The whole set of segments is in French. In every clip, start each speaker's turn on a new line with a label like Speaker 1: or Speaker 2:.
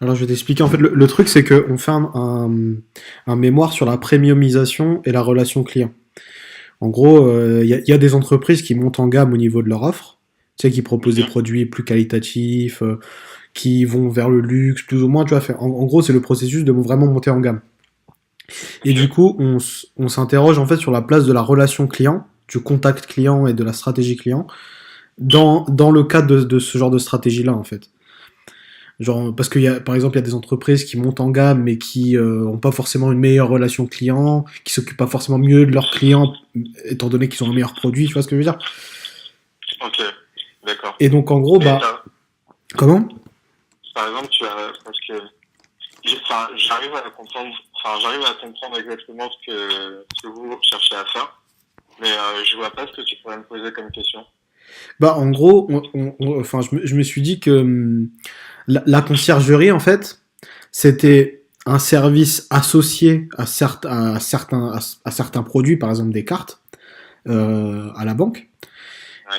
Speaker 1: Alors je vais t'expliquer. En fait, le truc, c'est qu'on fait un mémoire sur la premiumisation et la relation client. En gros, il y a des entreprises qui montent en gamme au niveau de leur offre, tu sais, qui proposent des
Speaker 2: Ok.
Speaker 1: produits plus qualitatifs, qui vont vers le luxe, plus ou moins, tu vois. En gros, c'est le processus de vraiment monter en gamme. Et
Speaker 2: Ok.
Speaker 1: du coup, on s'interroge en fait sur la place de la relation client, du contact client et de la stratégie client dans le cadre de ce genre de stratégie-là, en fait. Genre, parce par exemple, il y a des entreprises qui montent en gamme, mais qui ont pas forcément une meilleure relation client, qui s'occupent pas forcément mieux de leurs clients, étant donné qu'ils ont un meilleur produit, tu vois ce que je veux dire.
Speaker 2: Ok. D'accord.
Speaker 1: Et donc, en gros,
Speaker 2: Mais
Speaker 1: bah, comment?
Speaker 2: par exemple, tu as parce que enfin, j'arrive à comprendre, enfin, j'arrive à comprendre exactement ce que vous cherchez à faire, mais je vois pas ce que tu pourrais me poser comme question.
Speaker 1: Bah, en gros, enfin, je me suis dit que la conciergerie, en fait, c'était un service associé à certains produits, par exemple des cartes, à la banque,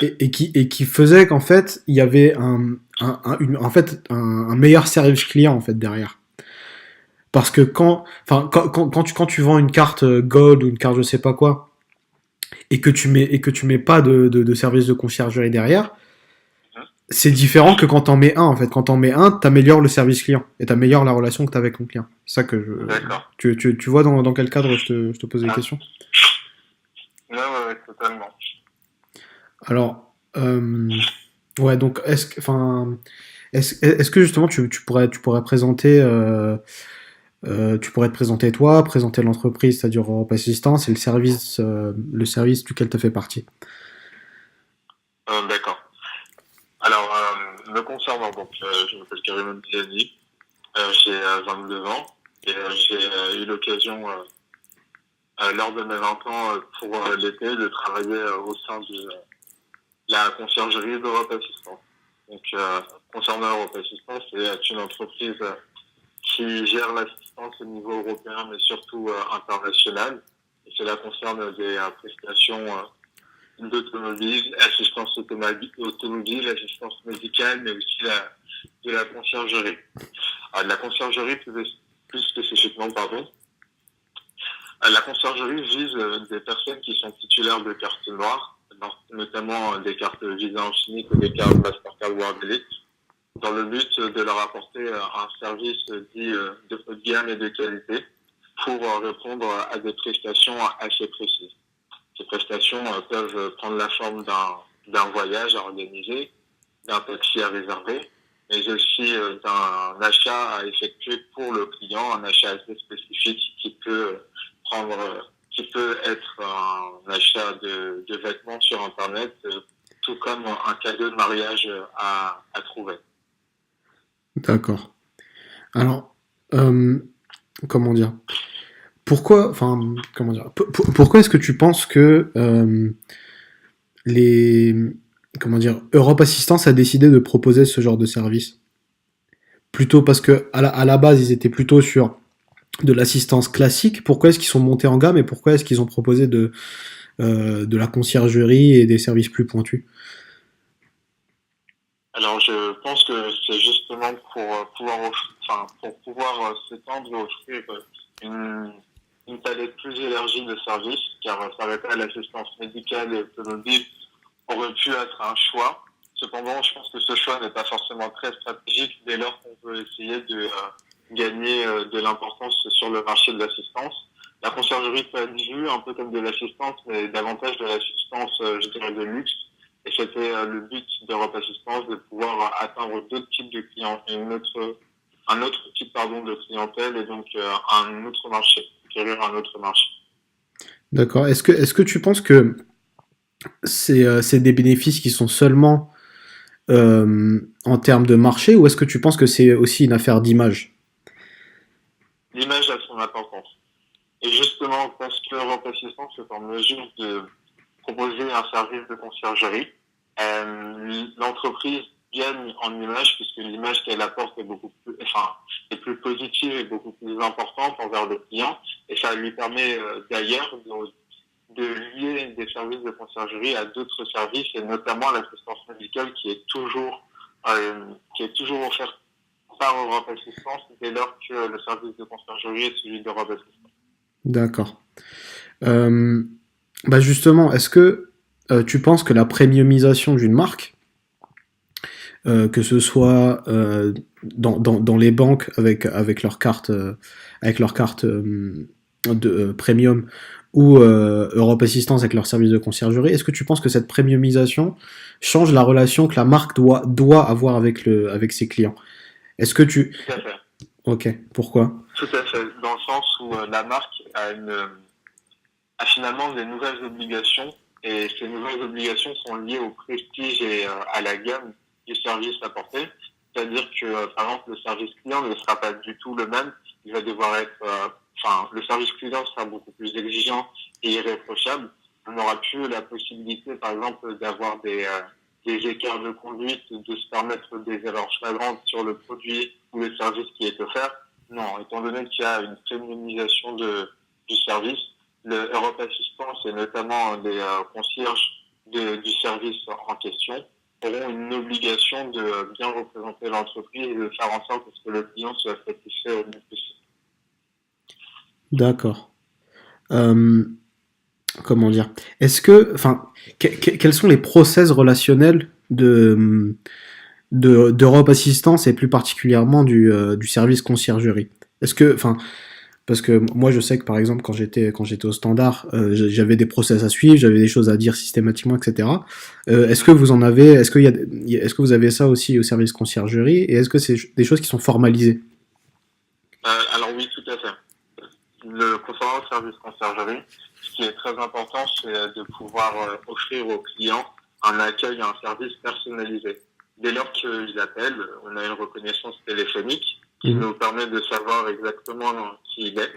Speaker 2: Ouais.
Speaker 1: et qui faisait qu'en fait, il y avait en fait, un meilleur service client en fait derrière. Parce que quand tu vends une carte Gold ou une carte je sais pas quoi, et que tu mets pas de service de conciergerie derrière,
Speaker 2: Mhm.
Speaker 1: c'est différent que quand t'en mets un en fait. Quand t'en mets un, t'améliores le service client et t'améliores la relation que t'as avec ton client. C'est ça que
Speaker 2: D'accord.
Speaker 1: tu vois dans quel cadre je te pose des
Speaker 2: Ah,
Speaker 1: questions.
Speaker 2: non, ouais, ouais, totalement.
Speaker 1: Alors, ouais, donc est-ce que justement tu pourrais présenter tu pourrais te présenter toi, présenter l'entreprise, c'est-à-dire Europe Assistance et le service duquel tu fais partie.
Speaker 2: D'accord. Alors, me concernant, donc, je m'appelle Karim Bilani, j'ai 22 ans et j'ai eu l'occasion, lors de mes 20 ans, pour l'été, de travailler au sein de la conciergerie d'Europe Assistance. Donc, concernant Europe Assistance, c'est une entreprise qui gère l'assistance au niveau européen, mais surtout international. Et cela concerne des prestations d'automobile, assistance automobile, assistance médicale, mais aussi de la conciergerie. Alors, de la conciergerie plus spécifiquement, pardon. La conciergerie vise des personnes qui sont titulaires de cartes noires, notamment des cartes Visa Infinite ou des cartes Mastercard World Elite, dans le but de leur apporter un service dit de haut de gamme et de qualité pour répondre à des prestations assez précises. Ces prestations peuvent prendre la forme d'un voyage à organiser, d'un taxi à réserver, mais aussi d'un achat à effectuer pour le client, un achat assez spécifique qui peut prendre, qui peut être un achat de vêtements sur Internet, tout comme un cadeau de mariage à trouver.
Speaker 1: D'accord. Alors, euh, comment dire pourquoi, enfin, comment dire, pourquoi est-ce que tu penses que les, comment dire, Europe Assistance a décidé de proposer ce genre de service? Plutôt parce que à la base, ils étaient plutôt sur de l'assistance classique. Pourquoi est-ce qu'ils sont montés en gamme et pourquoi est-ce qu'ils ont proposé de la conciergerie et des services plus pointus?
Speaker 2: Alors, je pense que c'est justement pour pour pouvoir s'étendre et offrir une, une palette plus élargie de services, car s'arrêter à l'assistance médicale et automobile aurait pu être un choix. Cependant, je pense que ce choix n'est pas forcément très stratégique dès lors qu'on veut essayer de gagner de l'importance sur le marché de l'assistance. La conciergerie peut être vue un peu comme de l'assistance, mais davantage de l'assistance, je dirais, de luxe. Et c'était le but d'Europe Assistance de pouvoir atteindre d'autres types de clients, un autre type pardon de clientèle et donc un autre marché, acquérir un autre marché.
Speaker 1: D'accord. Est-ce que tu penses que c'est des bénéfices qui sont seulement en termes de marché ou est-ce que tu penses que c'est aussi une affaire d'image?
Speaker 2: L'image a son importance. Et justement, parce que Europe Assistance est en mesure de proposer un service de conciergerie, l'entreprise gagne en image puisque l'image qu'elle apporte est est plus positive et beaucoup plus importante envers le client. Et ça lui permet d'ailleurs de lier des services de conciergerie à d'autres services et notamment l'assistance médicale qui est toujours offerte par Europe Assistance dès lors que le service de conciergerie est celui d'Europe Assistance.
Speaker 1: D'accord. Euh, Bah justement, est-ce que tu penses que la premiumisation d'une marque, que ce soit dans les banques avec leur carte de premium ou Europe Assistance avec leur service de conciergerie, est-ce que tu penses que cette premiumisation change la relation que la marque doit avoir avec ses clients? Est-ce que tu...
Speaker 2: Tout à fait.
Speaker 1: Ok, pourquoi?
Speaker 2: Tout à fait. Dans le sens où la marque a finalement des nouvelles obligations et ces nouvelles obligations sont liées au prestige et à la gamme du service apporté. C'est-à-dire que, par exemple, le service client ne sera pas du tout le même. Il va devoir être, le service client sera beaucoup plus exigeant et irréprochable. On n'aura plus la possibilité, par exemple, d'avoir des écarts de conduite, de se permettre des erreurs flagrantes sur le produit ou le service qui est offert. Non, étant donné qu'il y a une féminisation du service, le Europe Assistance et notamment les concierges du service en question auront une obligation de bien représenter l'entreprise et de faire en sorte que le client soit satisfait au mieux possible.
Speaker 1: D'accord. Euh, Comment dire? Est-ce que, enfin, quels sont les process relationnels d'Europe Assistance et plus particulièrement du service conciergerie? Est-ce que, enfin, parce que moi je sais que par exemple quand j'étais au standard, j'avais des process à suivre, j'avais des choses à dire systématiquement, etc. Est-ce que vous en avez, est-ce que vous avez ça aussi au service conciergerie et est-ce que c'est des choses qui sont formalisées?
Speaker 2: Alors oui, tout à fait. Concernant le service conciergerie, ce qui est très important, c'est de pouvoir offrir aux clients un accueil et un service personnalisé. Dès lors qu'ils appellent, on a une reconnaissance téléphonique qui nous permet de savoir exactement qui il est.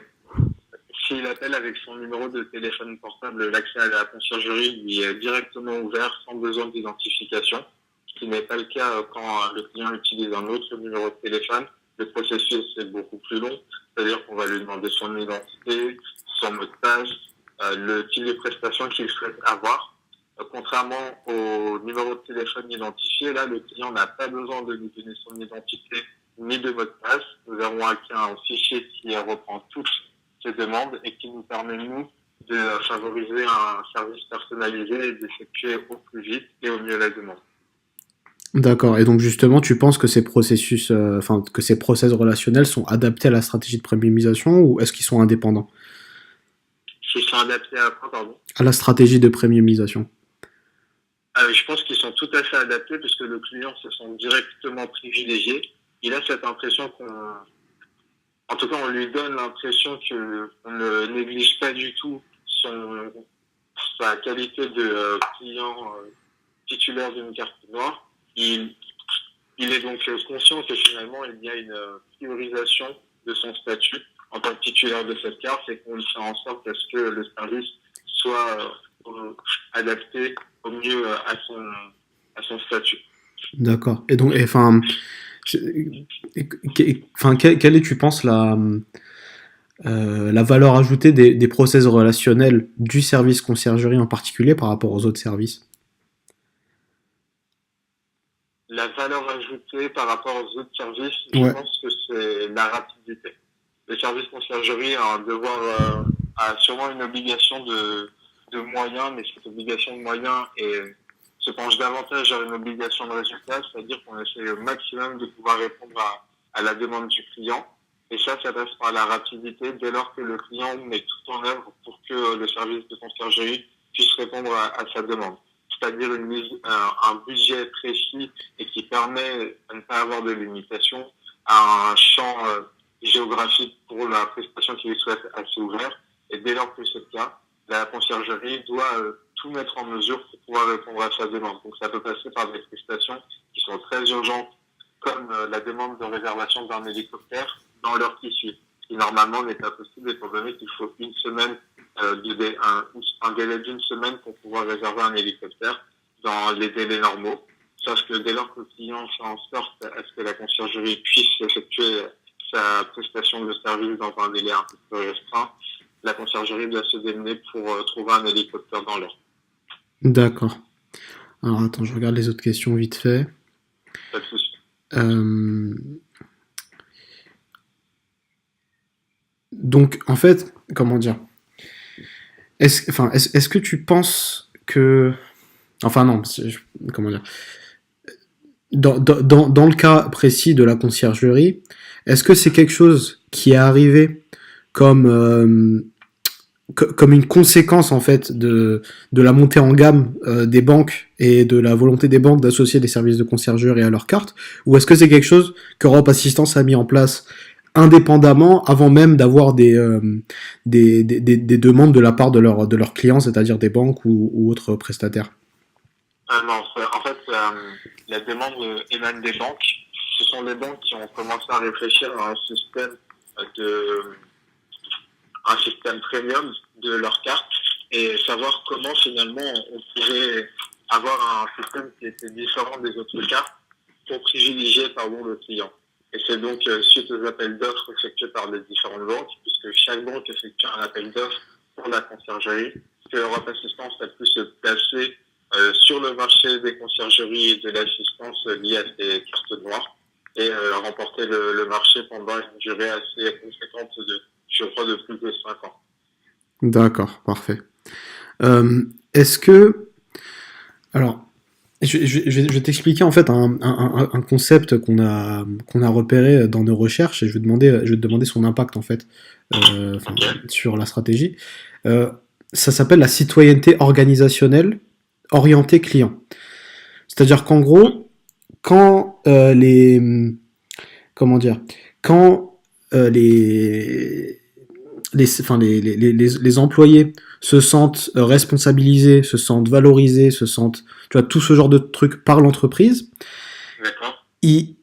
Speaker 2: S'il appelle avec son numéro de téléphone portable, l'accès à la conciergerie lui est directement ouvert sans besoin d'identification, ce qui n'est pas le cas quand le client utilise un autre numéro de téléphone. Le processus est beaucoup plus long, c'est-à-dire qu'on va lui demander son identité, son mot de passe, le type de prestation qu'il souhaite avoir. Contrairement au numéro de téléphone identifié, là, le client n'a pas besoin de nous donner son identité ni de mot de passe. Nous avons accès à un fichier qui reprend toutes ces demandes et qui nous permet, nous, de favoriser un service personnalisé et d'effectuer au plus vite et au mieux la demande.
Speaker 1: D'accord. Et donc justement, tu penses que ces processus, enfin que ces process relationnels sont adaptés à la stratégie de premiumisation ou est-ce qu'ils sont indépendants?
Speaker 2: S'ils sont adaptés à quoi, pardon?
Speaker 1: À la stratégie de premiumisation.
Speaker 2: Je pense qu'ils sont tout à fait adaptés puisque le client se sent directement privilégié. Il a cette impression en tout cas, on lui donne l'impression qu'on ne néglige pas du tout sa qualité de client titulaire d'une carte noire. Il est donc conscient que finalement, il y a une priorisation de son statut en tant que titulaire de cette carte et qu'on fait en sorte à ce que le service soit adapté au mieux à son statut.
Speaker 1: D'accord. Et donc, enfin, quelle est, tu penses, la valeur ajoutée des process relationnels du service conciergerie en particulier par rapport aux autres services?
Speaker 2: La valeur ajoutée par rapport aux autres services, je
Speaker 1: Ouais.
Speaker 2: pense que c'est la rapidité. Le service conciergerie a un devoir, a sûrement une obligation de moyens, mais cette obligation de moyens se penche davantage vers une obligation de résultat, c'est-à-dire qu'on essaie au maximum de pouvoir répondre à la demande du client. Et ça passe par la rapidité dès lors que le client met tout en œuvre pour que le service de conciergerie puisse répondre à sa demande. C'est-à-dire un budget précis et qui permet de ne pas avoir de limitation à un champ géographique pour la prestation qu'il souhaite assez ouvert. Et dès lors que c'est le cas, la conciergerie doit tout mettre en mesure pour pouvoir répondre à sa demande. Donc ça peut passer par des prestations qui sont très urgentes, comme la demande de réservation d'un hélicoptère dans l'heure qui suit, ce qui normalement n'est pas possible étant donné qu'il faut une semaine, un délai d'une semaine pour pouvoir réserver un hélicoptère dans les délais normaux. Sauf que dès lors que le client fait en sorte à ce que la conciergerie puisse effectuer sa prestation de service dans un délai un peu plus restreint, la conciergerie doit se démener pour trouver un hélicoptère dans l'heure.
Speaker 1: D'accord. Alors attends, je regarde les autres questions vite fait.
Speaker 2: Pas de souci.
Speaker 1: Euh, Donc, en fait, comment dire? Est-ce que tu penses que... Enfin, non, comment dire? Dans le cas précis de la conciergerie, est-ce que c'est quelque chose qui est arrivé comme, comme une conséquence en fait de la montée en gamme des banques et de la volonté des banques d'associer des services de conciergerie à leur carte, ou est-ce que c'est quelque chose qu'Europe Assistance a mis en place indépendamment avant même d'avoir des demandes de la part de leurs clients, c'est-à-dire des banques ou autres prestataires?
Speaker 2: Non, en fait, la demande émane des banques. Ce sont les banques qui ont commencé à réfléchir à de, un système premium de leur carte et savoir comment finalement on pourrait avoir un système qui était différent des autres cartes pour privilégier le client. Et c'est donc suite aux appels d'offres effectués par les différentes banques, puisque chaque banque effectue un appel d'offres pour la conciergerie, que Europe Assistance a pu se placer sur le marché des conciergeries et de l'assistance liée à ces cartes noires et remporter le marché pendant une durée assez conséquente je crois, de plus de 5 ans.
Speaker 1: D'accord, parfait. Est-ce que... Alors, je vais t'expliquer en fait un concept qu'on a repéré dans nos recherches et je vais te demander son impact en fait sur la stratégie. Euh, Ça s'appelle la citoyenneté organisationnelle orientée client. C'est-à-dire qu'en gros, quand comment dire, quand les employés se sentent responsabilisés, se sentent valorisés, se sentent, tu vois, tout ce genre de trucs par l'entreprise, ils,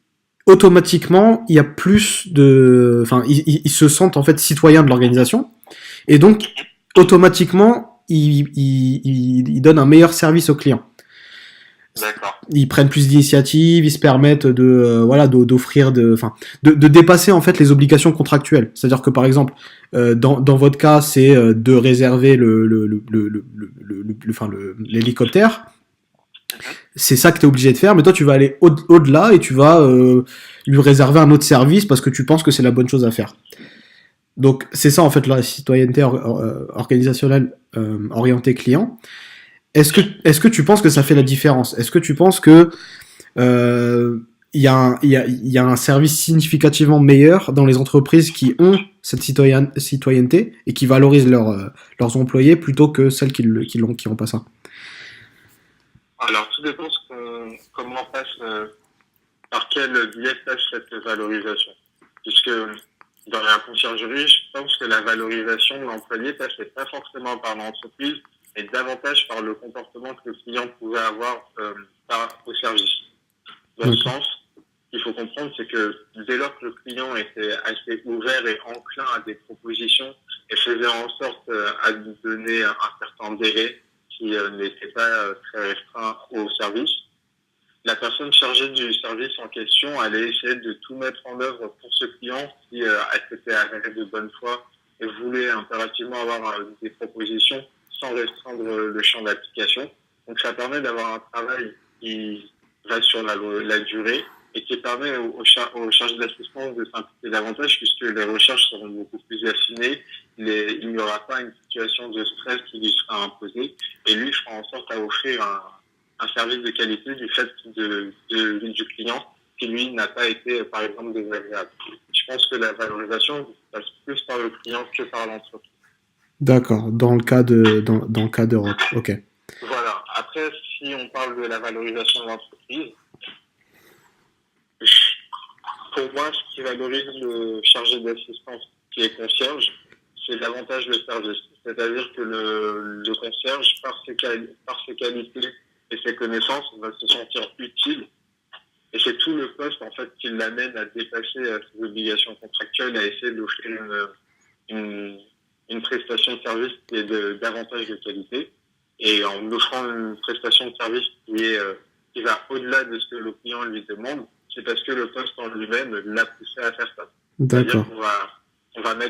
Speaker 1: automatiquement, il y a plus de, ils se sentent en fait citoyens de l'organisation, et donc, automatiquement, ils donnent un meilleur service aux clients.
Speaker 2: D'accord.
Speaker 1: Ils prennent plus d'initiatives, ils se permettent de voilà d'offrir de dépasser en fait les obligations contractuelles. C'est-à-dire que par exemple dans votre cas c'est de réserver l'hélicoptère. C'est ça que tu es obligé de faire, mais toi tu vas aller au-delà et tu vas lui réserver un autre service parce que tu penses que c'est la bonne chose à faire. Donc c'est ça en fait la citoyenneté organisationnelle orientée client. Est-ce que tu penses que ça fait la différence? Est-ce que tu penses que il y a un service significativement meilleur dans les entreprises qui ont cette citoyenneté et qui valorisent leurs employés plutôt que celles qui n'ont pas ça?
Speaker 2: Alors, tout dépend comment on passe, par quel biais passe cette valorisation. Puisque dans la conciergerie, je pense que la valorisation de l'employé passait pas forcément par l'entreprise, mais davantage par le comportement que le client pouvait avoir au service. Dans le sens, ce qu'il faut comprendre, c'est que dès lors que le client était assez ouvert et enclin à des propositions et faisait en sorte à lui donner un certain délai qui n'était pas très restreint au service, la personne chargée du service en question allait essayer de tout mettre en œuvre pour ce client si elle s'était avérée de bonne foi et voulait impérativement avoir des propositions sans restreindre le champ d'application. Donc ça permet d'avoir un travail qui va sur la durée et qui permet aux chargés d'assistance de s'impliquer davantage puisque les recherches seront beaucoup plus affinées. Il n'y aura pas une situation de stress qui lui sera imposée et lui fera en sorte à offrir un service de qualité du fait du client qui lui n'a pas été par exemple désagréable. Je pense que la valorisation passe plus par le client que par l'entreprise.
Speaker 1: D'accord, dans le cas d'Europe. Ok.
Speaker 2: Voilà. Après, si on parle de la valorisation de l'entreprise, pour moi, ce qui valorise le chargé d'assistance qui est concierge, c'est davantage le service. C'est-à-dire que le concierge, par ses qualités et ses connaissances, va se sentir utile. Et c'est tout le poste, en fait, qui l'amène à dépasser ses obligations contractuelles, à essayer d'offrir une prestation de service qui est davantage de qualité. Et en offrant une prestation de service qui va au-delà de ce que le client lui demande, c'est parce que le poste en lui-même l'a poussé à faire ça.
Speaker 1: D'accord.
Speaker 2: C'est-à-dire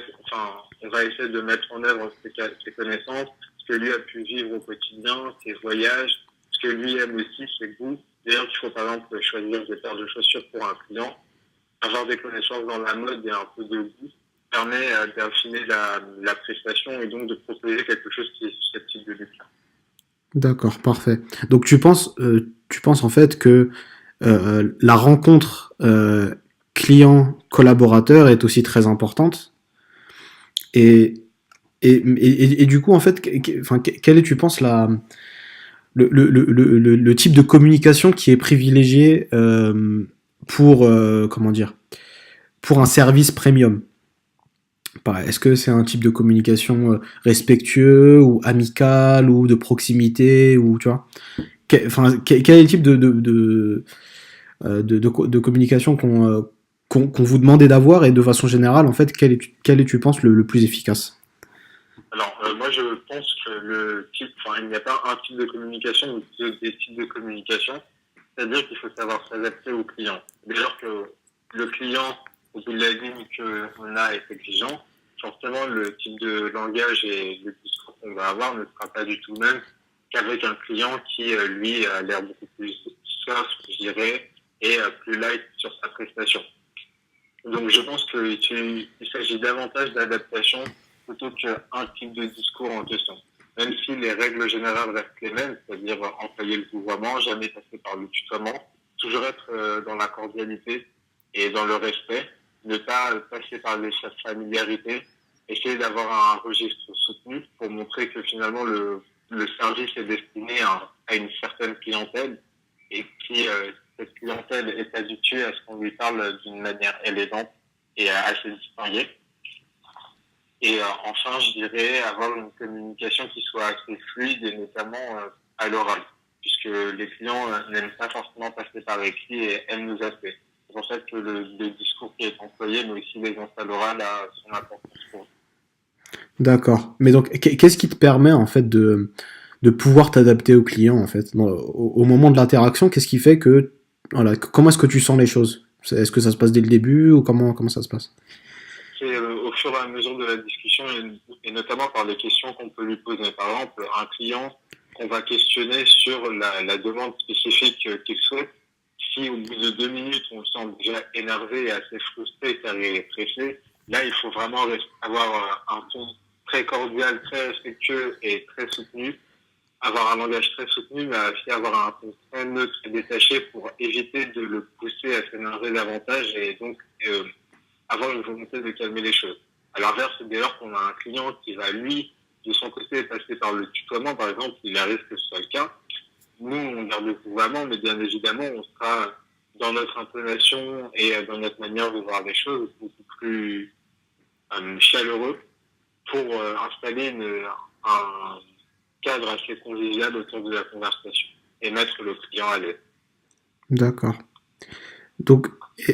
Speaker 2: on va essayer de mettre en œuvre ses connaissances, ce que lui a pu vivre au quotidien, ses voyages, ce que lui aime aussi, ses goûts. D'ailleurs, il faut par exemple choisir des paires de chaussures pour un client, avoir des connaissances dans la mode et un peu de goût, permet d'affiner la prestation et donc de proposer quelque chose qui est susceptible de lui plaire.
Speaker 1: D'accord, parfait. Donc tu penses en fait que la rencontre client-collaborateur est aussi très importante. Et, et du coup, en fait, enfin, quel est, tu penses, le type de communication qui est privilégié pour, comment dire, pour un service premium? Est-ce que c'est un type de communication respectueux ou amical ou de proximité ou tu vois enfin, quel est le type de communication qu'on vous demandait d'avoir et de façon générale en fait quel est tu penses le plus efficace?
Speaker 2: Alors, moi, je pense que il n'y a pas un type de communication ou des types de communication. C'est-à-dire qu'il faut savoir s'adapter au client. Dès lors que le client, au bout de la ligne qu'on a, est exigeant, forcément, le type de langage et le discours qu'on va avoir ne sera pas du tout le même qu'avec un client qui, lui, a l'air beaucoup plus soft, je dirais, et plus light sur sa prestation. Donc, je pense qu'il s'agit davantage d'adaptation plutôt qu'un type de discours en question. Même si les règles générales restent les mêmes, c'est-à-dire employer le vouvoiement, jamais passer par le tutoiement, toujours être dans la cordialité et dans le respect, ne pas passer par les familiarités, essayer d'avoir un registre soutenu pour montrer que finalement le service est destiné à une certaine clientèle et qui cette clientèle est habituée à ce qu'on lui parle d'une manière élégante et assez distinguée. Et enfin, je dirais avoir une communication qui soit assez fluide et notamment à l'oral, puisque les clients n'aiment pas forcément passer par écrit et aiment nous appeler. C'est pour ça que le discours qui est employé, mais aussi l'aisance à l'oral, a son importance pour eux.
Speaker 1: D'accord. Mais donc qu'est-ce qui te permet en fait de pouvoir t'adapter au client en fait au moment de l'interaction? Qu'est-ce qui fait que voilà, comment est-ce que tu sens les choses? Est-ce que ça se passe dès le début ou comment ça se passe?
Speaker 2: C'est au fur et à mesure de la discussion et notamment par les questions qu'on peut lui poser. Par exemple, un client qu'on va questionner sur la demande spécifique qu'il souhaite, si au bout de 2 minutes on le sent déjà énervé et assez frustré car il est pressé, là il faut vraiment avoir un ton très cordial, très respectueux et très soutenu, avoir un langage très soutenu, mais aussi avoir un ton très neutre et détaché pour éviter de le pousser à s'énerver davantage et donc avoir une volonté de calmer les choses. À l'inverse, dès lors qu'on a un client qui va, lui, de son côté, passer par le tutoiement, par exemple, il arrive que ce soit le cas, nous, on garde le vouvoiement, mais bien évidemment, on sera dans notre intonation et dans notre manière de voir les choses beaucoup plus chaleureux pour installer un cadre assez convivial autour de la conversation et mettre le client à l'aise.
Speaker 1: D'accord. Donc,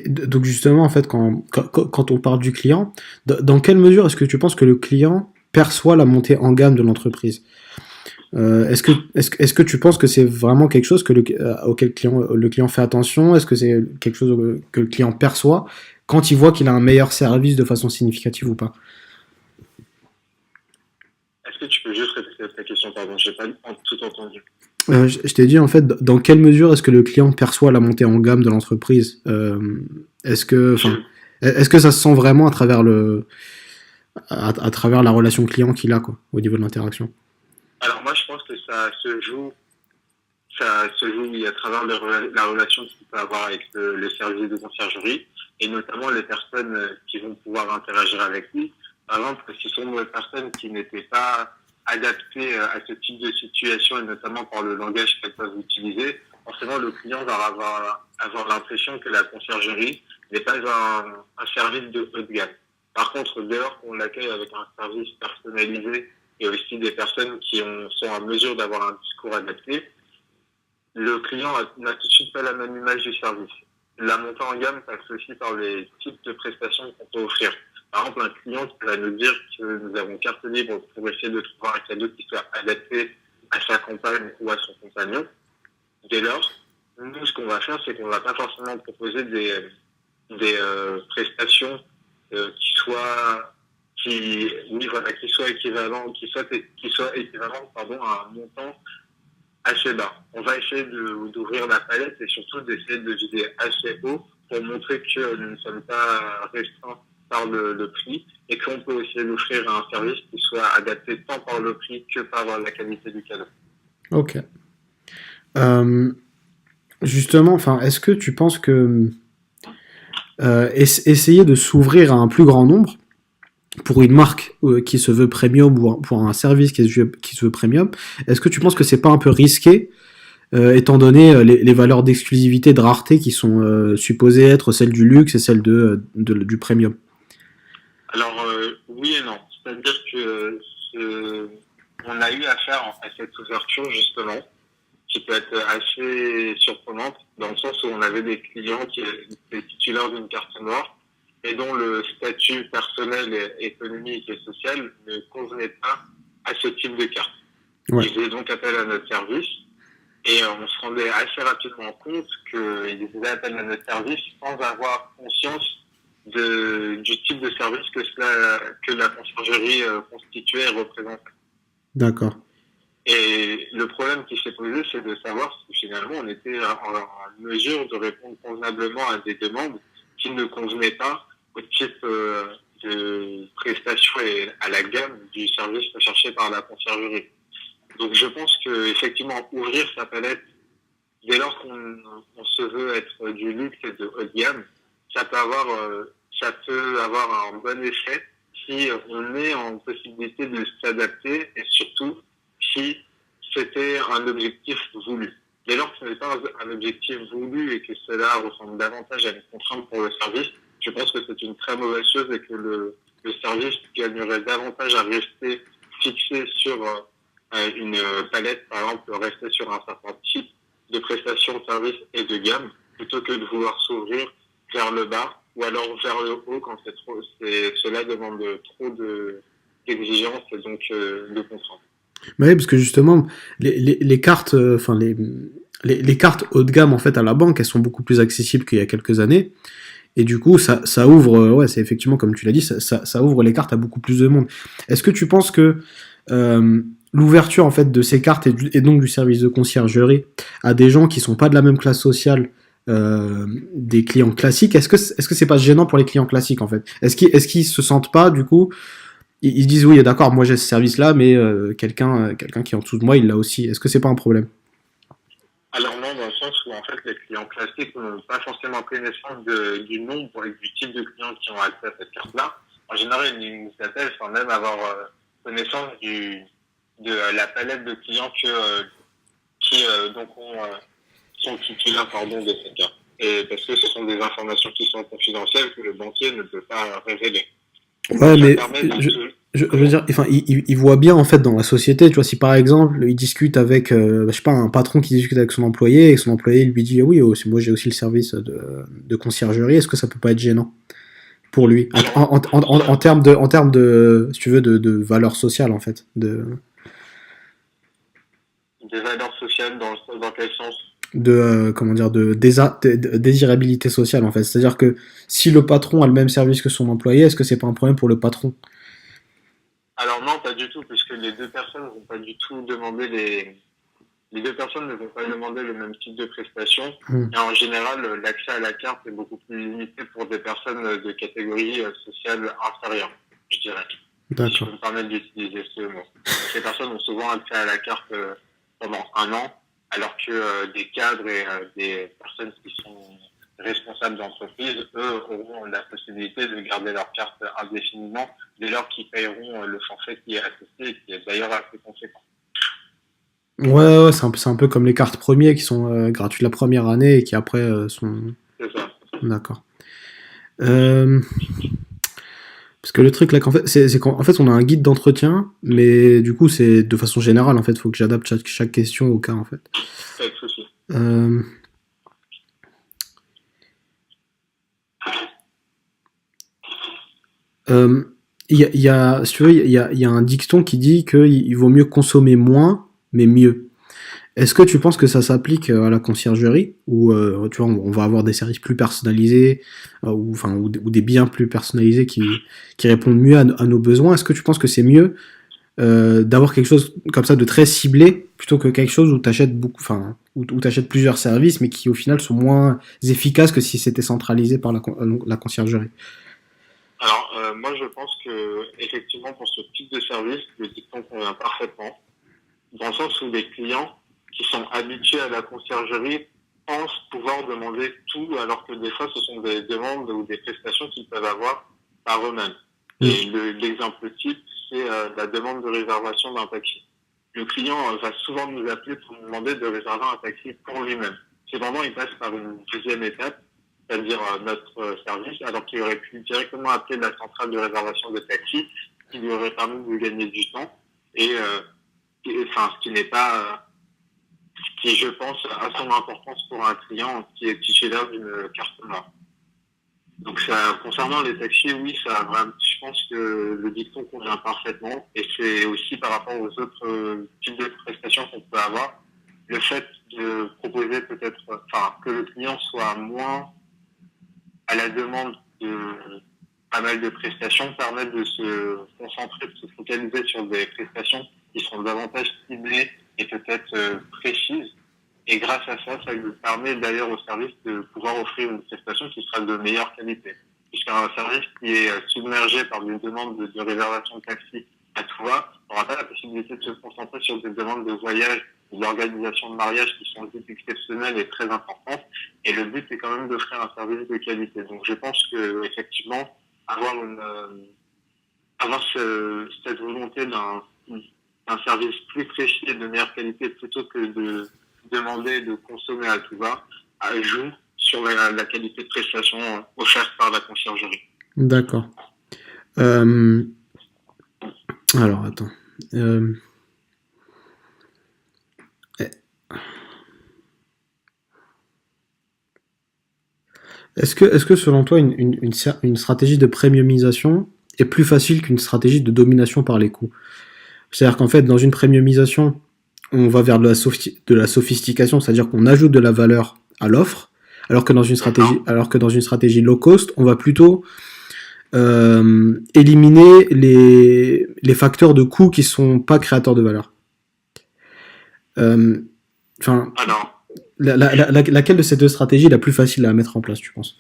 Speaker 1: donc justement, en fait, quand on parle du client, dans quelle mesure est-ce que tu penses que le client perçoit la montée en gamme de l'entreprise? Est-ce que tu penses que c'est vraiment quelque chose auquel le client fait attention? Est-ce que c'est quelque chose que le client perçoit quand il voit qu'il a un meilleur service de façon significative ou pas?
Speaker 2: Est-ce que tu peux juste répéter ta question, pardon, j'ai pas tout entendu.
Speaker 1: Je t'ai dit en fait, dans quelle mesure est-ce que le client perçoit la montée en gamme de l'entreprise? Enfin,
Speaker 2: Je,
Speaker 1: est-ce que ça se sent vraiment à travers la relation client qu'il a, quoi, au niveau de l'interaction?
Speaker 2: alors moi, je pense que ça se joue oui, à travers la relation qu'il peut avoir avec le service de conciergerie et notamment les personnes qui vont pouvoir interagir avec lui. Par exemple, si ce sont des personnes qui n'étaient pas adaptées à ce type de situation et notamment par le langage qu'elles peuvent utiliser, forcément le client va avoir l'impression que la conciergerie n'est pas un service de haut de gamme. Par contre, dès lors qu'on l'accueille avec un service personnalisé et aussi des personnes qui sont en mesure d'avoir un discours adapté, le client n'a tout de suite pas la même image du service. La montée en gamme passe aussi par les types de prestations qu'on peut offrir. Par exemple, un client qui va nous dire que nous avons carte libre pour essayer de trouver un cadeau qui soit adapté à sa compagne ou à son compagnon. Dès lors, nous, ce qu'on va faire, c'est qu'on va pas forcément proposer des prestations qui soient équivalentes, pardon, à un montant assez bas. On va essayer d'ouvrir la palette et surtout d'essayer de viser assez haut pour montrer que nous ne sommes pas restreints par le prix et qu'on peut aussi lui offrir un service qui soit adapté tant par le prix que par la qualité du cadeau.
Speaker 1: Ok. Euh, Justement, enfin, est-ce que tu penses que essayer de s'ouvrir à un plus grand nombre pour une marque qui se veut premium ou pour un service qui se veut premium, est-ce que tu penses que c'est pas un peu risqué étant donné les valeurs d'exclusivité, de rareté qui sont supposées être celles du luxe et celles du premium?
Speaker 2: Alors, oui et non. C'est-à-dire que on a eu affaire à cette ouverture, justement, qui peut être assez surprenante, dans le sens où on avait des clients qui étaient titulaires d'une carte noire et dont le statut personnel, et économique et social ne convenait pas à ce type de carte.
Speaker 1: Ouais.
Speaker 2: Ils faisaient donc appel à notre service et on se rendait assez rapidement compte qu'ils faisaient appel à notre service sans avoir conscience du type de service que la conciergerie constituait et représentait.
Speaker 1: D'accord.
Speaker 2: Et le problème qui s'est posé, c'est de savoir si finalement on était en mesure de répondre convenablement à des demandes qui ne convenaient pas au type de prestation et à la gamme du service recherché par la conciergerie. Donc je pense que effectivement ouvrir sa palette dès lors qu'on se veut être du luxe et de haut de gamme, ça peut avoir un bon effet si on est en possibilité de s'adapter et surtout si c'était un objectif voulu. Dès lors que ce n'est pas un objectif voulu et que cela ressemble davantage à une contrainte pour le service, je pense que c'est une très mauvaise chose et que le service gagnerait davantage à rester fixé sur une palette, par exemple, rester sur un certain type de prestations, de services et de gamme, plutôt que de vouloir s'ouvrir vers le bas ou alors vers le haut quand cela demande trop d'exigences et donc de contraintes.
Speaker 1: Mais oui, parce que justement, les cartes, enfin les cartes haut de gamme en fait à la banque, elles sont beaucoup plus accessibles qu'il y a quelques années. Et du coup, ça ouvre, ouais, c'est effectivement comme tu l'as dit, ça ouvre les cartes à beaucoup plus de monde. Est-ce que tu penses que l'ouverture en fait de ces cartes et donc du service de conciergerie à des gens qui sont pas de la même classe sociale, des clients classiques, est-ce que c'est pas gênant pour les clients classiques en fait? Est-ce qu'ils se sentent pas du coup, ils se disent oui d'accord, moi j'ai ce service là, mais quelqu'un qui est en dessous de moi il l'a aussi. Est-ce que c'est pas un problème?
Speaker 2: Alors non, dans le sens où en fait les clients classiques n'ont pas forcément connaissance du nombre et du type de clients qui ont accès à cette carte-là. En général, ils nous appellent sans même avoir connaissance de la palette de clients qui donc sont titulaires de cette carte. Et parce que ce sont des informations qui sont confidentielles que le banquier ne peut pas révéler.
Speaker 1: Ouais,
Speaker 2: Ça
Speaker 1: mais
Speaker 2: permet
Speaker 1: je veux dire, enfin, il voit bien en fait dans la société, tu vois, si par exemple il discute avec, je sais pas, un patron qui discute avec son employé et que son employé lui dit oui, moi j'ai aussi le service de conciergerie, est-ce que ça peut pas être gênant pour lui en termes de, si tu veux, de valeur sociale en fait,
Speaker 2: des valeurs sociales dans quel sens?
Speaker 1: comment dire, de désirabilité sociale en fait. C'est-à-dire que si le patron a le même service que son employé, est-ce que c'est pas un problème pour le patron?
Speaker 2: Alors non, pas du tout, puisque les deux personnes ne vont pas du tout demander les deux personnes ne vont pas demander le même type de prestation. Et en général, l'accès à la carte est beaucoup plus limité pour des personnes de catégorie sociale inférieure, je dirais.
Speaker 1: D'accord.
Speaker 2: Si je peux me permettre d'utiliser ce mot. Ces personnes ont souvent accès à la carte pendant un an, alors que des cadres et des personnes qui sont responsables d'entreprise, eux, auront la possibilité de garder leur carte indéfiniment dès lors qu'ils paieront le forfait qui est associé et qui est d'ailleurs assez conséquent.
Speaker 1: Ouais, c'est un peu comme les cartes premiers qui sont gratuites la première année et qui après sont...
Speaker 2: C'est ça.
Speaker 1: D'accord. Parce que le truc là, c'est qu'en fait on a un guide d'entretien, mais du coup c'est de façon générale en fait, faut que j'adapte chaque question au cas en fait.
Speaker 2: Pas de souci.
Speaker 1: Si tu veux, il y a un dicton qui dit qu'il vaut mieux consommer moins, mais mieux. Est-ce que tu penses que ça s'applique à la conciergerie où tu vois, on va avoir des services plus personnalisés ou des biens plus personnalisés qui répondent mieux à nos besoins? Est-ce que tu penses que c'est mieux d'avoir quelque chose comme ça de très ciblé plutôt que quelque chose où tu achètes où t'achètes plusieurs services mais qui au final sont moins efficaces que si c'était centralisé par la conciergerie?
Speaker 2: Alors, moi, je pense que effectivement, pour ce type de service, le dicton convient parfaitement, dans le sens où les clients qui sont habitués à la conciergerie pensent pouvoir demander tout, alors que des fois, ce sont des demandes ou des prestations qu'ils peuvent avoir par eux-mêmes. Et l'exemple type, c'est la demande de réservation d'un taxi. Le client va souvent nous appeler pour nous demander de réserver un taxi pour lui-même. Cependant, il passe par une deuxième étape, c'est-à-dire notre service, alors qu'il aurait pu directement appeler la centrale de réservation de taxi, qui lui aurait permis de gagner du temps, et enfin, ce qui n'est pas, ce qui, je pense, a son importance pour un client qui est titulaire d'une carte noire. Donc, ça, concernant les taxis, oui, ça, vraiment, je pense que le dicton convient parfaitement, et c'est aussi par rapport aux autres types de prestations qu'on peut avoir, le fait de proposer peut-être, enfin, que le client soit moins à la demande de pas mal de prestations permet de se concentrer, de se focaliser sur des prestations qui sont davantage ciblées et peut-être précises. Et grâce à ça, ça lui permet d'ailleurs au service de pouvoir offrir une prestation qui sera de meilleure qualité. Puisqu'un service qui est submergé par des demandes de réservation de taxi à tout va, n'aura pas la possibilité de se concentrer sur des demandes de voyage ou d'organisation de mariage qui sont dites exceptionnelles et très importantes. Et le but est quand même d'offrir un service de qualité. Donc je pense que effectivement, avoir cette volonté d'un service plus précis et de meilleure qualité plutôt que de demander de consommer à tout va, joue sur la qualité de prestation offerte par la conciergerie.
Speaker 1: D'accord. Alors, attends. Est-ce que selon toi, une stratégie de premiumisation est plus facile qu'une stratégie de domination par les coûts? C'est-à-dire qu'en fait, dans une premiumisation, on va vers de la sophistication, c'est-à-dire qu'on ajoute de la valeur à l'offre, alors que dans une stratégie low cost, on va plutôt éliminer les facteurs de coût qui sont pas créateurs de valeur. Enfin, laquelle de ces deux stratégies est la plus facile à mettre en place, tu penses?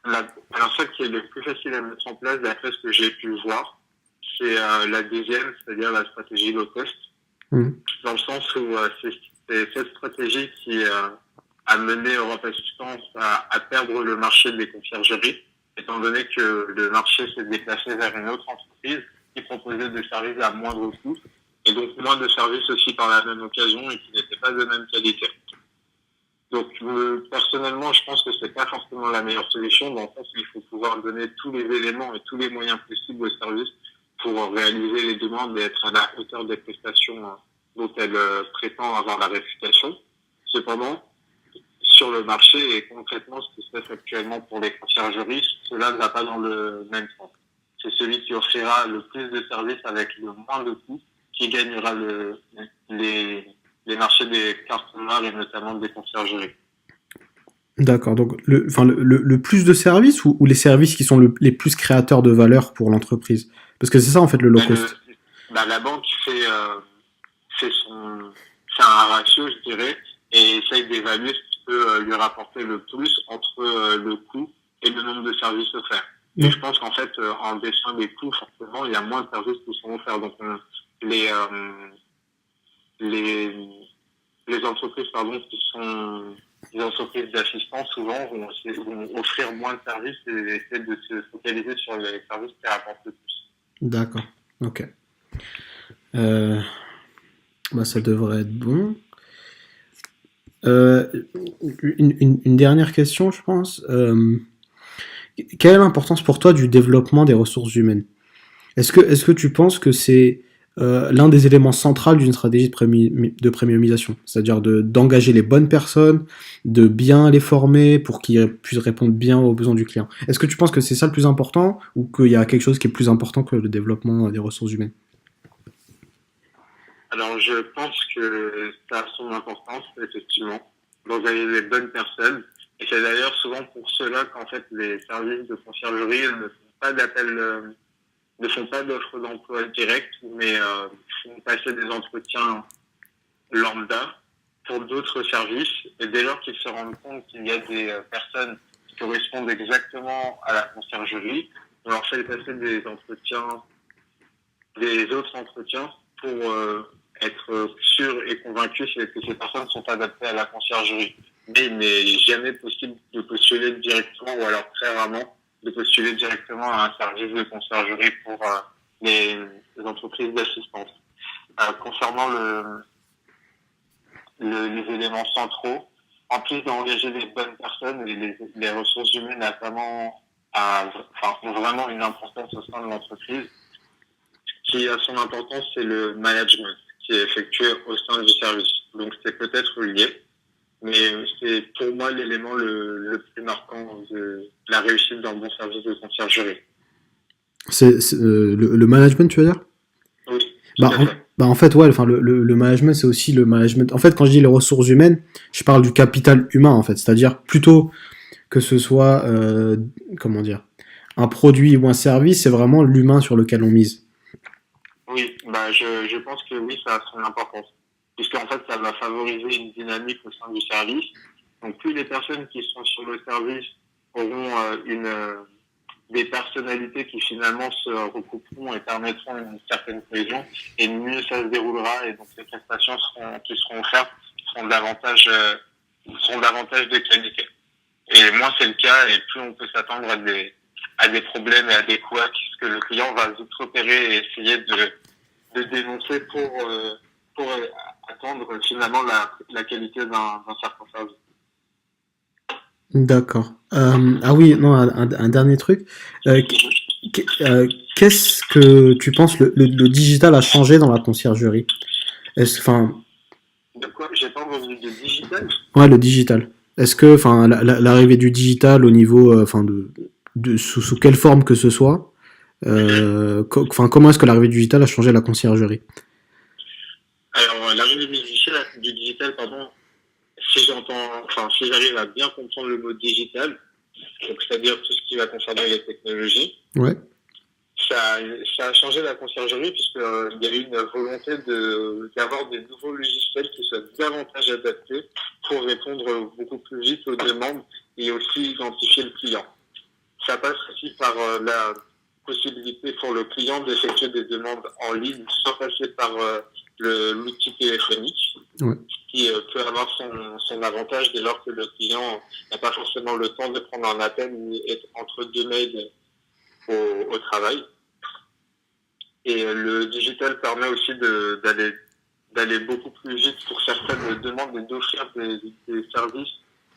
Speaker 2: Alors, celle qui est le plus facile à mettre en place, d'après ce que j'ai pu voir, c'est la deuxième, c'est-à-dire la stratégie low cost, dans le sens où c'est cette stratégie qui a mené Europe Assistance à perdre le marché des conciergeries, étant donné que le marché s'est déplacé vers une autre entreprise qui proposait des services à moindre coût, et donc moins de services aussi par la même occasion et qui n'étaient pas de même qualité. Donc personnellement, je pense que c'est pas forcément la meilleure solution, dans le sens où il faut pouvoir donner tous les éléments et tous les moyens possibles au service pour réaliser les demandes et être à la hauteur des prestations dont elle prétend avoir la réputation. Cependant, sur le marché et concrètement ce qui se passe actuellement pour les conciergeries, cela ne va pas dans le même sens. C'est celui qui offrira le plus de services avec le moins de coûts qui gagnera les marchés des cartes noires et notamment des conciergeries.
Speaker 1: D'accord, donc le plus de services ou les services qui sont les plus créateurs de valeur pour l'entreprise? Parce que c'est ça en fait le low cost.
Speaker 2: La banque fait un ratio, je dirais, et essaye d'évaluer ce qui peut lui rapporter le plus entre le coût et le nombre de services offerts. Et je pense qu'en fait, en baissant les coûts, forcément, il y a moins de services qui sont offerts. Donc les entreprises qui sont des entreprises d'assistance souvent vont offrir moins de services et essayer de se focaliser sur les services qui rapportent le plus.
Speaker 1: D'accord, ok. Ça devrait être bon. Une dernière question, je pense. Quelle est l'importance pour toi du développement des ressources humaines? Est-ce que tu penses que c'est l'un des éléments centraux d'une stratégie de premiumisation, c'est-à-dire d'engager les bonnes personnes, de bien les former pour qu'ils puissent répondre bien aux besoins du client? Est-ce que tu penses que c'est ça le plus important ou qu'il y a quelque chose qui est plus important que le développement des ressources humaines?
Speaker 2: Alors je pense que ça a son importance, effectivement, d'engager les bonnes personnes. Et c'est d'ailleurs souvent pour cela qu'en fait les services de conciergerie ne font pas d'offres d'emploi directes, mais font passer des entretiens lambda pour d'autres services. Et dès lors qu'ils se rendent compte qu'il y a des personnes correspondent exactement à la conciergerie. On leur fait passer des autres entretiens pour être sûr et convaincu que ces personnes sont adaptées à la conciergerie. Mais il n'est jamais possible de postuler directement, ou alors très rarement, de postuler directement à un service de conciergerie pour les entreprises d'assistance. Concernant les éléments centraux, en plus d'engager les bonnes personnes, les ressources humaines ont vraiment une importance au sein de l'entreprise. Ce qui a son importance, c'est le management qui est effectué au sein du service. Donc c'est peut-être lié, mais c'est pour moi l'élément le plus marquant de la réussite d'un bon service de conciergerie.
Speaker 1: Le management, tu veux dire?
Speaker 2: Oui, tout
Speaker 1: Bah,
Speaker 2: à
Speaker 1: en,
Speaker 2: fait.
Speaker 1: en fait, ouais, enfin, le management, c'est aussi le management. En fait, quand je dis les ressources humaines, je parle du capital humain, en fait. C'est-à-dire plutôt que ce soit, comment dire, un produit ou un service, c'est vraiment l'humain sur lequel on mise.
Speaker 2: Oui, je pense que oui, ça a son importance. Puisqu'en fait, ça va favoriser une dynamique au sein du service. Donc, plus les personnes qui sont sur le service auront des personnalités qui finalement se recouperont et permettront une certaine cohésion, et mieux ça se déroulera, et donc les prestations qui seront offertes seront davantage de qualité. Et moins c'est le cas, et plus on peut s'attendre à des problèmes et à des couacs que le client va vite repérer et essayer de dénoncer pour attendre finalement la qualité d'un certain service.
Speaker 1: D'accord. Ah oui, non, un dernier truc. Qu'est-ce que tu penses le digital a changé dans la conciergerie? Enfin,
Speaker 2: De quoi? J'ai pas entendu de digital.
Speaker 1: ouais, le digital. Est-ce que, enfin, l'arrivée du digital au niveau, enfin, sous quelle forme que ce soit, enfin, comment est-ce que l'arrivée du digital a changé la conciergerie?
Speaker 2: Alors, l'arrivée du digital, pardon, si j'arrive à bien comprendre le mot digital, donc c'est-à-dire tout ce qui va concerner les technologies,
Speaker 1: Ouais.
Speaker 2: ça a changé la conciergerie puisque il y a eu une volonté d'avoir des nouveaux logiciels qui soient davantage adaptés pour répondre beaucoup plus vite aux demandes et aussi identifier le client. Ça passe aussi par la possibilité pour le client d'effectuer des demandes en ligne sans passer par l'outil téléphonique,
Speaker 1: Ouais.
Speaker 2: qui peut avoir son avantage dès lors que le client n'a pas forcément le temps de prendre un appel ou est entre deux mails au travail. Et le digital permet aussi d'aller beaucoup plus vite pour certaines demandes et d'offrir des services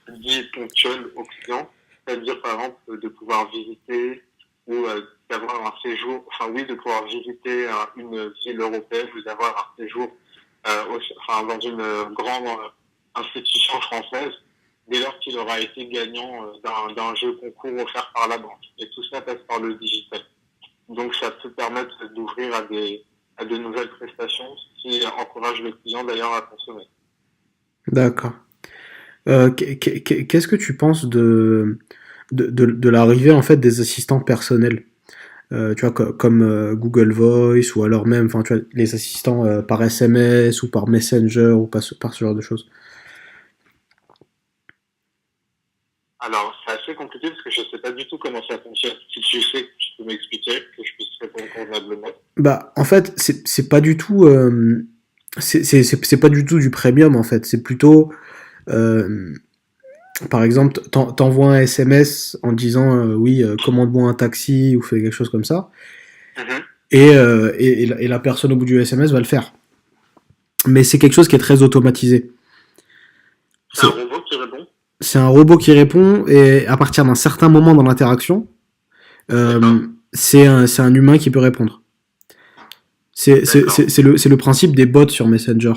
Speaker 2: dits ponctuels aux clients, c'est-à-dire par exemple de pouvoir visiter ou d'avoir un séjour, enfin oui, de pouvoir visiter une ville européenne ou d'avoir un séjour dans une grande institution française dès lors qu'il aura été gagnant d'un jeu concours offert par la banque. Et tout ça passe par le digital. Donc ça peut permettre d'ouvrir à de nouvelles prestations, ce qui encourage le client d'ailleurs à consommer.
Speaker 1: D'accord. Qu'est-ce que tu penses de l'arrivée en fait des assistants personnels? Tu vois, comme Google Voice ou alors même, enfin, tu vois, les assistants par SMS ou par Messenger ou par ce genre de choses.
Speaker 2: Alors c'est assez compliqué parce que je ne sais pas du tout comment ça fonctionne. Si tu sais, tu peux m'expliquer que je puisse répondre convenablement.
Speaker 1: Bah, en fait, c'est pas du tout, c'est pas du tout du premium en fait. C'est plutôt, euh, par exemple, t'envoies un SMS en disant oui, commande-moi un taxi ou fais quelque chose comme ça,
Speaker 2: Mm-hmm.
Speaker 1: et la personne au bout du SMS va le faire. Mais c'est quelque chose qui est très automatisé.
Speaker 2: C'est un
Speaker 1: C'est
Speaker 2: robot qui répond.
Speaker 1: c'est un robot qui répond et à partir d'un certain moment dans l'interaction,
Speaker 2: D'accord.
Speaker 1: c'est un humain qui peut répondre.
Speaker 2: D'accord.
Speaker 1: C'est le principe des bots sur Messenger.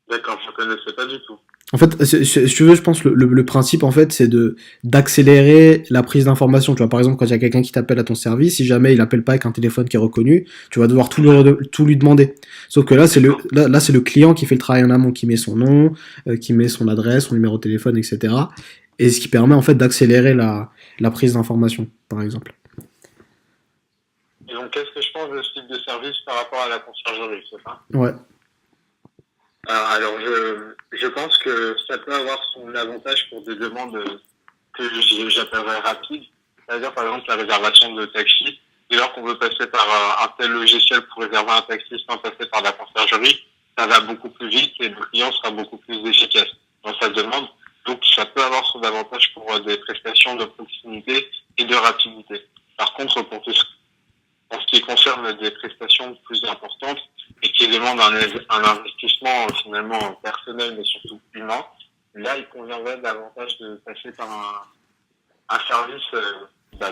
Speaker 2: D'accord, je ne connaissais pas du tout.
Speaker 1: En fait, si tu veux, je pense le principe en fait, c'est de d'accélérer la prise d'information. Tu vois, par exemple, quand il y a quelqu'un qui t'appelle à ton service, si jamais il appelle pas avec un téléphone qui est reconnu, tu vas devoir tout lui demander. Sauf que là,
Speaker 2: D'accord.
Speaker 1: là c'est le client qui fait le travail en amont, qui met son nom, qui met son adresse, son numéro de téléphone, etc. Et ce qui permet en fait d'accélérer la prise d'information, par exemple.
Speaker 2: Et donc qu'est-ce que je pense de ce type de service par rapport à la conciergerie, c'est ça?
Speaker 1: Ouais.
Speaker 2: Alors je pense que ça peut avoir son avantage pour des demandes que j'appellerais rapide. C'est-à-dire, par exemple, la réservation de taxi. Dès lors qu'on veut passer par un tel logiciel pour réserver un taxi sans passer par la conciergerie, ça va beaucoup plus vite et le client sera beaucoup plus efficace dans sa demande. Donc, ça peut avoir son avantage pour des prestations de proximité et de rapidité. Par contre, pour ce qui concerne des prestations plus importantes et qui demandent un investissement finalement personnel mais surtout humain, là, il conviendrait davantage de passer par un service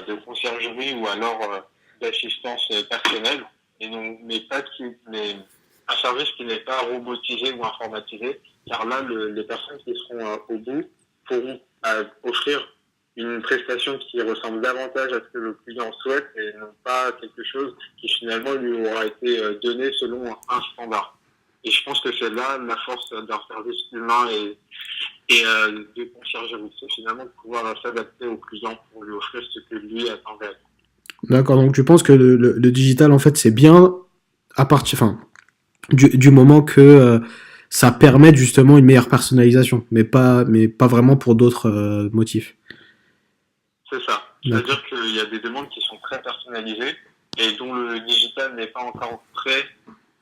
Speaker 2: de conciergerie ou alors d'assistance personnelle, et non, mais un service qui n'est pas robotisé ou informatisé, car là, les personnes qui seront au bout pourront offrir une prestation qui ressemble davantage à ce que le client souhaite et non pas quelque chose qui finalement lui aura été donné selon un standard. Et je pense que c'est là la force d'un service humain et de conciergerie, c'est finalement de pouvoir s'adapter au client pour lui offrir ce que lui attendait.
Speaker 1: D'accord, donc tu penses que le digital, en fait, c'est bien à partir, enfin, du moment que ça permet justement une meilleure personnalisation, mais pas vraiment pour d'autres motifs.
Speaker 2: C'est ça.
Speaker 1: D'accord.
Speaker 2: C'est-à-dire qu'il y a des demandes qui sont très personnalisées et dont le digital n'est pas encore prêt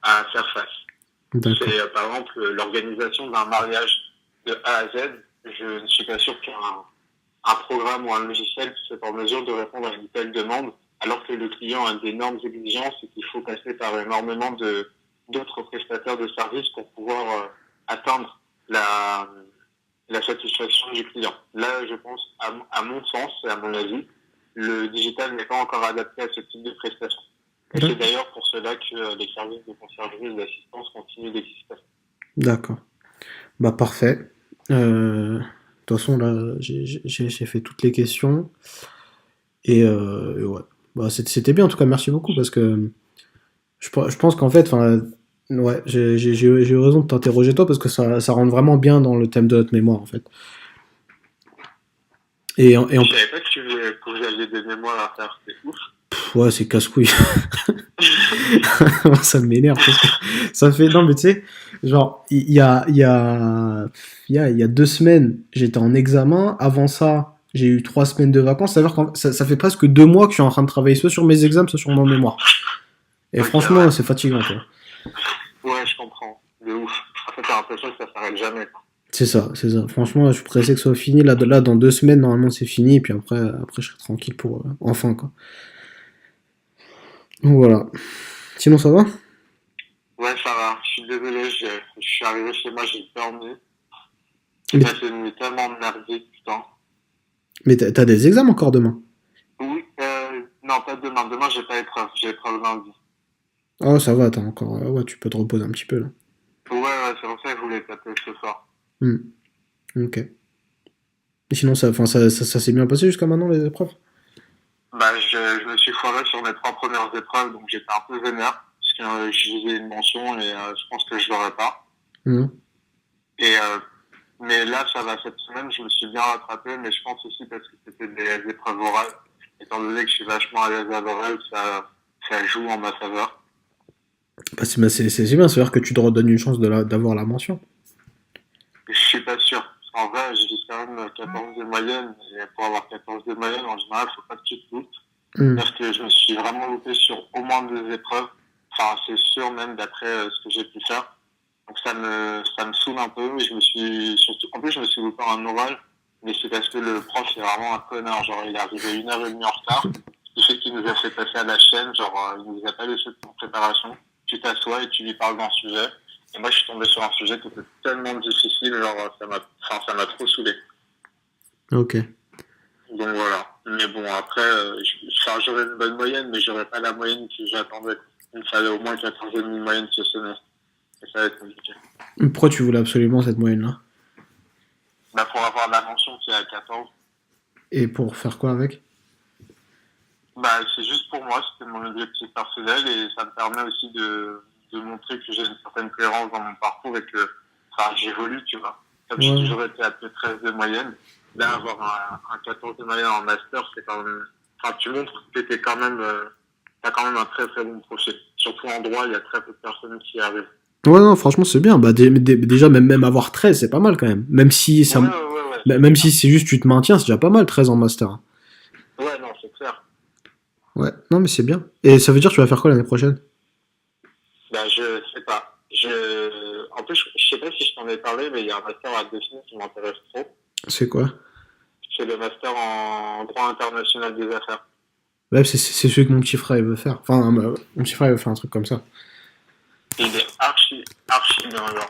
Speaker 2: à faire face.
Speaker 1: D'accord.
Speaker 2: C'est par exemple l'organisation d'un mariage de A à Z. Je ne suis pas sûr qu'un programme ou un logiciel soit en mesure de répondre à une telle demande, alors que le client a d'énormes exigences et qu'il faut passer par énormément d'autres prestataires de services pour pouvoir atteindre la satisfaction du client. Là, je pense, à mon sens et à mon avis, le digital n'est pas encore adapté à ce type de prestation. Et c'est d'ailleurs pour cela que les services de conciergerie et d'assistance continuent d'exister.
Speaker 1: D'accord. Bah parfait. De toute façon, là, j'ai fait toutes les questions. Et ouais. Bah, c'était bien, en tout cas, merci beaucoup, parce que je pense qu'en fait, enfin, ouais, j'ai eu raison de t'interroger toi, parce que ça rentre vraiment bien dans le thème de notre mémoire, en fait. Et en
Speaker 2: Je savais pas que vous aviez des mémoires à faire, c'est ouf.
Speaker 1: ouais, c'est casse-couille. Ça m'énerve, parce que ça fait... Non, mais tu sais, genre, il y a 2 semaines, j'étais en examen. Avant ça, j'ai eu 3 semaines de vacances. C'est-à-dire que ça fait presque 2 mois que je suis en train de travailler soit sur mes examens, soit sur mon mémoire. Et
Speaker 2: Ok,
Speaker 1: franchement,
Speaker 2: ouais.
Speaker 1: c'est fatigant, quoi.
Speaker 2: Ouais, je comprends. De ouf. En fait, t'as l'impression que ça s'arrête jamais.
Speaker 1: C'est ça, c'est ça. Franchement, je suis pressé que ce soit fini. Là, dans 2 semaines, normalement, c'est fini. Et puis après je serai tranquille pour... enfin, quoi. Donc voilà. Sinon, ça va?
Speaker 2: Ouais, ça va. Je suis désolé, je suis arrivé chez moi, j'ai dormi. J'ai
Speaker 1: Mais,
Speaker 2: passé une nuit tellement merdique, putain.
Speaker 1: mais t'as des examens encore demain?
Speaker 2: Oui, non, pas demain. Demain, j'ai pas épreuve. J'ai épreuve lundi.
Speaker 1: Oh, ça va, t'as encore... ouais, tu peux te reposer un petit peu, là.
Speaker 2: Ouais, c'est pour ça que je voulais taper ce soir.
Speaker 1: Ok. Et sinon, ça s'est bien passé jusqu'à maintenant, les épreuves?
Speaker 2: Bah, je me suis foiré sur mes 3 premières épreuves, donc j'étais un peu vénère, parce que j'ai une mention et je pense que je l'aurais pas.
Speaker 1: Mhm.
Speaker 2: Et mais là, ça va, cette semaine, je me suis bien rattrapé, mais je pense aussi parce que c'était des épreuves orales. Étant donné que je suis vachement à l'aise à l'oral, ça joue en ma faveur.
Speaker 1: Bah, c'est bien, c'est-à-dire que tu te redonnes une chance d'avoir la mention.
Speaker 2: Je suis pas sûr. Parce qu'en vrai, j'ai quand même 14 de moyenne, et pour avoir 14 de moyenne, en général, faut pas que tu te loupes.
Speaker 1: Mhm.
Speaker 2: Parce que je me suis vraiment loupé sur au moins 2 épreuves. Enfin, c'est sûr, même d'après ce que j'ai pu faire. Donc ça me saoule un peu, et je me suis, surtout, en plus, je me suis loupé en oral, mais c'est parce que le prof est vraiment un connard. Genre, il est arrivé 1h30 en retard. Ce qui fait qu'il nous a fait passer à la chaîne. Genre, il nous a pas laissé de préparation. Tu t'assois et tu lui parles d'un sujet. Et moi, je suis tombé sur un sujet qui était tellement difficile, genre, ça m'a trop saoulé.
Speaker 1: Ok.
Speaker 2: Donc voilà. Mais bon, après, j'aurais une bonne moyenne, mais j'aurais pas la moyenne que j'attendais. Il me fallait au moins 14,5 de moyenne ce semestre. Et ça va être compliqué.
Speaker 1: Pourquoi tu voulais absolument cette moyenne-là?
Speaker 2: Bah, pour avoir la mention qui est à 14,
Speaker 1: Et pour faire quoi avec?
Speaker 2: bah, c'est juste pour moi, c'était mon objectif personnel et ça me permet aussi de montrer que j'ai une certaine cohérence dans mon parcours et que, enfin, j'évolue, tu vois. Comme j'ai
Speaker 1: Ouais.
Speaker 2: toujours été à peu 13 de moyenne, là, avoir un 14 de moyenne en master, c'est quand même, enfin, tu montres que t'as quand même un très très bon profil. Surtout en droit, il y a très peu de personnes qui y arrivent.
Speaker 1: Ouais, non, franchement, c'est bien. Bah, déjà, même avoir 13, c'est pas mal quand même. Même si ça.
Speaker 2: Ouais.
Speaker 1: Bah, même si c'est juste tu te maintiens, c'est déjà pas mal, 13 en master.
Speaker 2: Ouais, non, c'est clair.
Speaker 1: Ouais, non, mais c'est bien. Et ça veut dire que tu vas faire quoi l'année prochaine?
Speaker 2: Bah, je sais pas. En plus, je sais pas si je t'en ai parlé, mais il y a un master à Dauphine qui m'intéresse trop.
Speaker 1: C'est quoi?
Speaker 2: C'est le master en droit international des affaires.
Speaker 1: Ouais, c'est celui que mon petit frère il veut faire. Enfin, mon petit frère il veut faire un truc comme ça.
Speaker 2: Et il est archi bien, genre.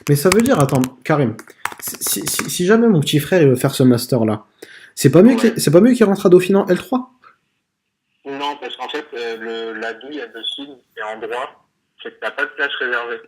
Speaker 1: Mais ça veut dire, attends, Karim, si jamais mon petit frère il veut faire ce master-là,
Speaker 2: Ouais.
Speaker 1: c'est pas mieux qu'il rentre à Dauphine en L3?
Speaker 2: Non, parce qu'en fait, la douille à Dauphine et en droit, c'est que t'as pas de place réservée.